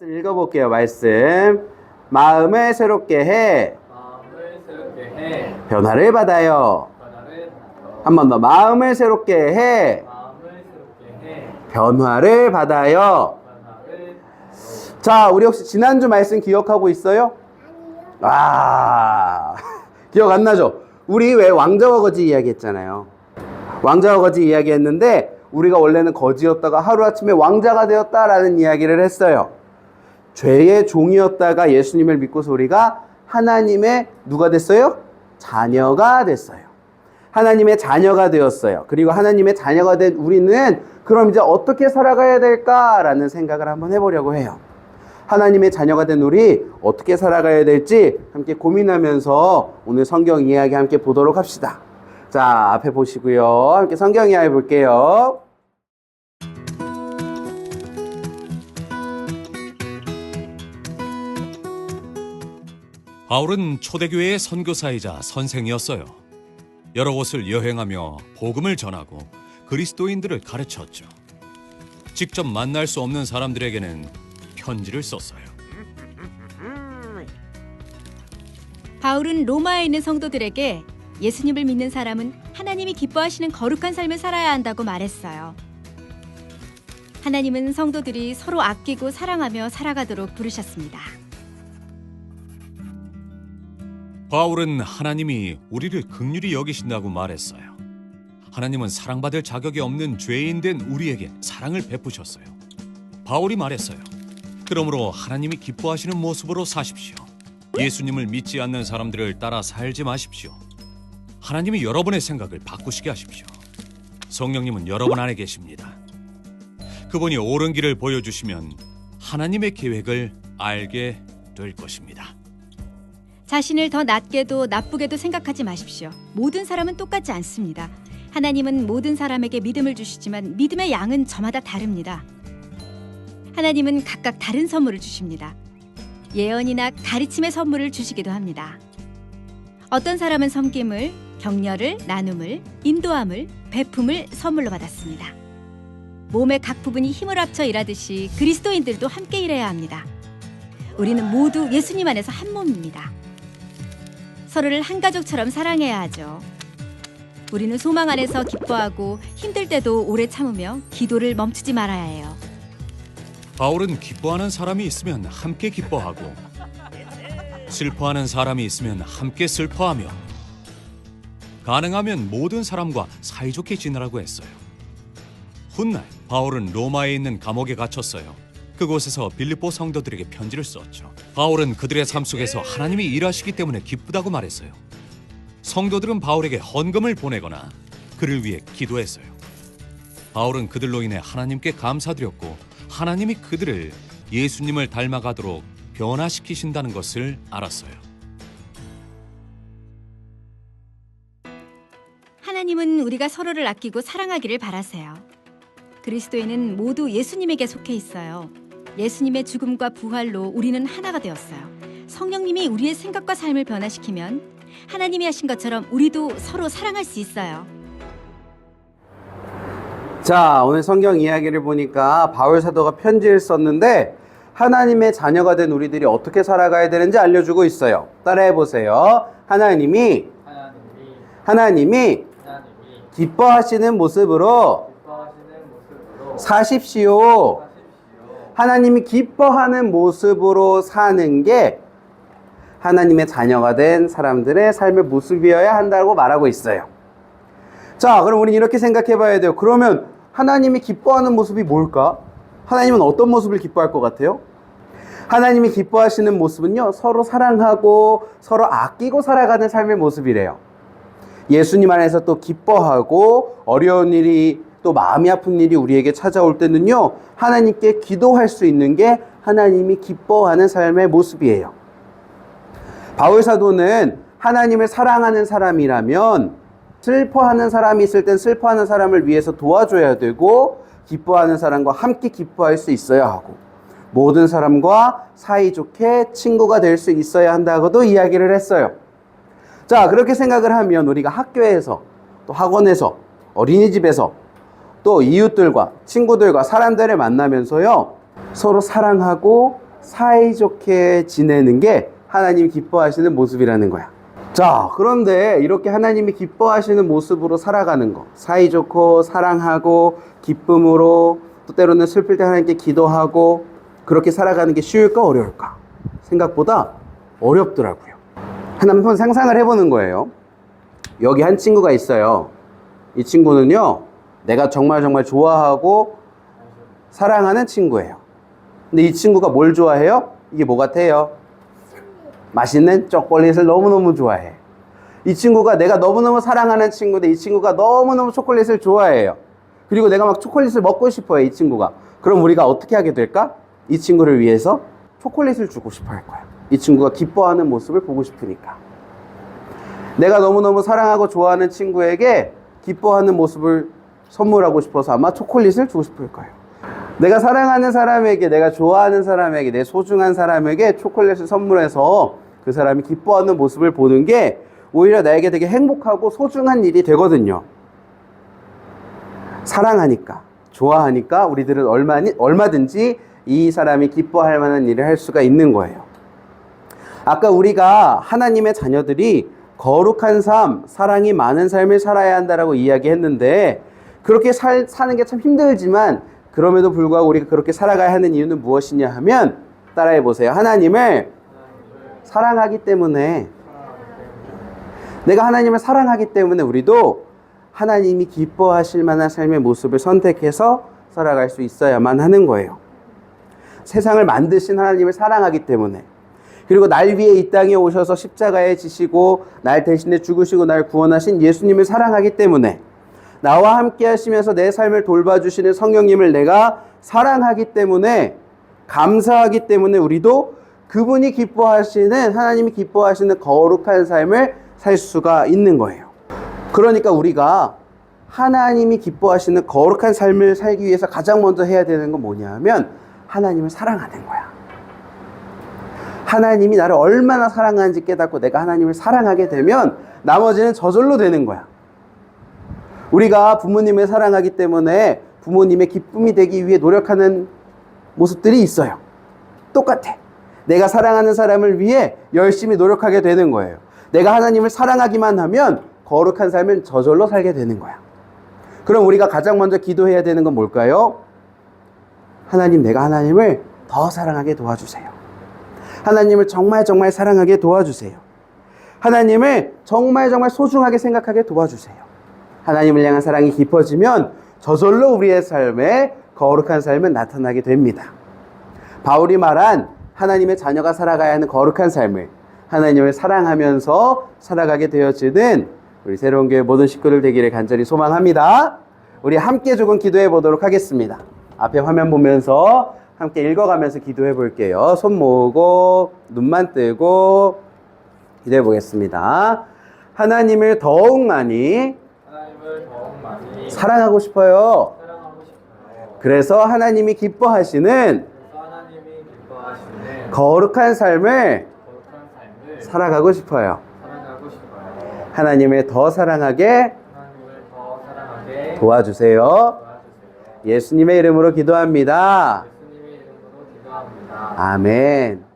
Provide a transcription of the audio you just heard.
읽어볼게요. 말씀. 마음을 새롭게 해. 변화를 받아요. 한 번 더. 마음을 새롭게 해. 변화를 받아요. 자, 우리 혹시 지난주 말씀 기억하고 있어요? 기억 안 나죠? 우리 왜 왕자와 거지 이야기했잖아요. 왕자와 거지 이야기했는데 우리가 원래는 거지였다가 하루아침에 왕자가 되었다라는 이야기를 했어요. 죄의 종이었다가 예수님을 믿고서 우리가 하나님의 누가 됐어요? 자녀가 됐어요. 하나님의 자녀가 되었어요. 그리고 하나님의 자녀가 된 우리는 그럼 이제 어떻게 살아가야 될까라는 생각을 한번 해보려고 해요. 하나님의 자녀가 된 우리 어떻게 살아가야 될지 함께 고민하면서 오늘 성경 이야기 함께 보도록 합시다. 자, 앞에 보시고요. 함께 성경 이야기 볼게요. 바울은 초대교회의 선교사이자 선생이었어요. 여러 곳을 여행하며 복음을 전하고 그리스도인들을 가르쳤죠. 직접 만날 수 없는 사람들에게는 편지를 썼어요. 바울은 로마에 있는 성도들에게 예수님을 믿는 사람은 하나님이 기뻐하시는 거룩한 삶을 살아야 한다고 말했어요. 하나님은 성도들이 서로 아끼고 사랑하며 살아가도록 부르셨습니다. 바울은 하나님이 우리를 긍휼히 여기신다고 말했어요. 하나님은 사랑받을 자격이 없는 죄인된 우리에게 사랑을 베푸셨어요. 바울이 말했어요. 그러므로 하나님이 기뻐하시는 모습으로 사십시오. 예수님을 믿지 않는 사람들을 따라 살지 마십시오. 하나님이 여러분의 생각을 바꾸시게 하십시오. 성령님은 여러분 안에 계십니다. 그분이 옳은 길을 보여주시면 하나님의 계획을 알게 될 것입니다. 자신을 더 낮게도 나쁘게도 생각하지 마십시오. 모든 사람은 똑같지 않습니다. 하나님은 모든 사람에게 믿음을 주시지만 믿음의 양은 저마다 다릅니다. 하나님은 각각 다른 선물을 주십니다. 예언이나 가르침의 선물을 주시기도 합니다. 어떤 사람은 섬김을, 격려를, 나눔을, 인도함을, 베품을 선물로 받았습니다. 몸의 각 부분이 힘을 합쳐 일하듯이 그리스도인들도 함께 일해야 합니다. 우리는 모두 예수님 안에서 한 몸입니다. 서로를 한 가족처럼 사랑해야 하죠. 우리는 소망 안에서 기뻐하고 힘들 때도 오래 참으며 기도를 멈추지 말아야 해요. 바울은 기뻐하는 사람이 있으면 함께 기뻐하고 슬퍼하는 사람이 있으면 함께 슬퍼하며 가능하면 모든 사람과 사이좋게 지내라고 했어요. 훗날 바울은 로마에 있는 감옥에 갇혔어요. 그곳에서 빌립보 성도들에게 편지를 썼죠. 바울은 그들의 삶 속에서 하나님이 일하시기 때문에 기쁘다고 말했어요. 성도들은 바울에게 헌금을 보내거나 그를 위해 기도했어요. 바울은 그들로 인해 하나님께 감사드렸고 하나님이 그들을 예수님을 닮아가도록 변화시키신다는 것을 알았어요. 하나님은 우리가 서로를 아끼고 사랑하기를 바라세요. 그리스도인은 모두 예수님에게 속해 있어요. 예수님의 죽음과 부활로 우리는 하나가 되었어요. 성령님이 우리의 생각과 삶을 변화시키면 하나님이 하신 것처럼 우리도 서로 사랑할 수 있어요. 자, 오늘 성경 이야기를 보니까 바울 사도가 편지를 썼는데 하나님의 자녀가 된 우리들이 어떻게 살아가야 되는지 알려주고 있어요. 따라해 보세요. 하나님이 기뻐하시는 모습으로 사십시오. 하나님이 기뻐하는 모습으로 사는 게 하나님의 자녀가 된 사람들의 삶의 모습이어야 한다고 말하고 있어요. 자, 그럼 우리는 이렇게 생각해 봐야 돼요. 그러면 하나님이 기뻐하는 모습이 뭘까? 하나님은 어떤 모습을 기뻐할 것 같아요? 하나님이 기뻐하시는 모습은요, 서로 사랑하고 서로 아끼고 살아가는 삶의 모습이래요. 예수님 안에서 또 기뻐하고 어려운 일이 또 마음이 아픈 일이 우리에게 찾아올 때는요, 하나님께 기도할 수 있는 게 하나님이 기뻐하는 삶의 모습이에요. 바울 사도는 하나님을 사랑하는 사람이라면 슬퍼하는 사람이 있을 땐 슬퍼하는 사람을 위해서 도와줘야 되고 기뻐하는 사람과 함께 기뻐할 수 있어야 하고 모든 사람과 사이좋게 친구가 될 수 있어야 한다고도 이야기를 했어요. 자, 그렇게 생각을 하면 우리가 학교에서 또 학원에서 어린이집에서 또 이웃들과 친구들과 사람들을 만나면서요, 서로 사랑하고 사이좋게 지내는 게 하나님이 기뻐하시는 모습이라는 거야. 자, 그런데 이렇게 하나님이 기뻐하시는 모습으로 살아가는 거, 사이좋고 사랑하고 기쁨으로, 또 때로는 슬플 때 하나님께 기도하고 그렇게 살아가는 게 쉬울까 어려울까? 생각보다 어렵더라고요. 한번 상상을 해보는 거예요. 여기 한 친구가 있어요. 이 친구는요, 내가 정말 좋아하고 사랑하는 친구예요. 근데 이 친구가 뭘 좋아해요? 이게 뭐 같아요? 맛있는 초콜릿을 너무너무 좋아해. 이 친구가 내가 너무너무 사랑하는 친구인데 이 친구가 너무너무 초콜릿을 좋아해요. 그리고 내가 막 초콜릿을 먹고 싶어요, 이 친구가. 그럼 우리가 어떻게 하게 될까? 이 친구를 위해서 초콜릿을 주고 싶어 할 거야. 이 친구가 기뻐하는 모습을 보고 싶으니까. 내가 너무너무 사랑하고 좋아하는 친구에게 기뻐하는 모습을 선물하고 싶어서 아마 초콜릿을 주고 싶을 거예요. 내가 사랑하는 사람에게, 내가 좋아하는 사람에게, 내 소중한 사람에게 초콜릿을 선물해서 그 사람이 기뻐하는 모습을 보는 게 오히려 나에게 되게 행복하고 소중한 일이 되거든요. 사랑하니까, 좋아하니까 우리들은 얼마든지 이 사람이 기뻐할 만한 일을 할 수가 있는 거예요. 아까 우리가 하나님의 자녀들이 거룩한 삶, 사랑이 많은 삶을 살아야 한다라고 이야기했는데, 그렇게 사는 게 참 힘들지만 그럼에도 불구하고 우리가 그렇게 살아가야 하는 이유는 무엇이냐 하면, 따라해 보세요. 하나님을 사랑하기 때문에, 내가 하나님을 사랑하기 때문에 우리도 하나님이 기뻐하실 만한 삶의 모습을 선택해서 살아갈 수 있어야만 하는 거예요. 세상을 만드신 하나님을 사랑하기 때문에, 그리고 날 위해 이 땅에 오셔서 십자가에 지시고 날 대신에 죽으시고 날 구원하신 예수님을 사랑하기 때문에, 나와 함께 하시면서 내 삶을 돌봐주시는 성령님을 내가 사랑하기 때문에, 감사하기 때문에 우리도 그분이 기뻐하시는, 하나님이 기뻐하시는 거룩한 삶을 살 수가 있는 거예요. 그러니까 우리가 하나님이 기뻐하시는 거룩한 삶을 살기 위해서 가장 먼저 해야 되는 건 뭐냐 하면 하나님을 사랑하는 거야. 하나님이 나를 얼마나 사랑하는지 깨닫고 내가 하나님을 사랑하게 되면 나머지는 저절로 되는 거야. 우리가 부모님을 사랑하기 때문에 부모님의 기쁨이 되기 위해 노력하는 모습들이 있어요. 똑같아. 내가 사랑하는 사람을 위해 열심히 노력하게 되는 거예요. 내가 하나님을 사랑하기만 하면 거룩한 삶은 저절로 살게 되는 거야. 그럼 우리가 가장 먼저 기도해야 되는 건 뭘까요? 하나님, 내가 하나님을 더 사랑하게 도와주세요. 하나님을 정말 사랑하게 도와주세요. 하나님을 정말 소중하게 생각하게 도와주세요. 하나님을 향한 사랑이 깊어지면 저절로 우리의 삶에 거룩한 삶은 나타나게 됩니다. 바울이 말한 하나님의 자녀가 살아가야 하는 거룩한 삶을, 하나님을 사랑하면서 살아가게 되어지는 우리 새로운 교회 모든 식구들 되기를 간절히 소망합니다. 우리 함께 조금 기도해 보도록 하겠습니다. 앞에 화면 보면서 함께 읽어가면서 기도해 볼게요. 손 모으고 눈만 뜨고 기도해 보겠습니다. 하나님을 더욱 많이 사랑하고 싶어요. 그래서 하나님이 기뻐하시는 거룩한 삶을 살아가고 싶어요. 하나님을 더 사랑하게 도와주세요. 예수님의 이름으로 기도합니다. 아멘.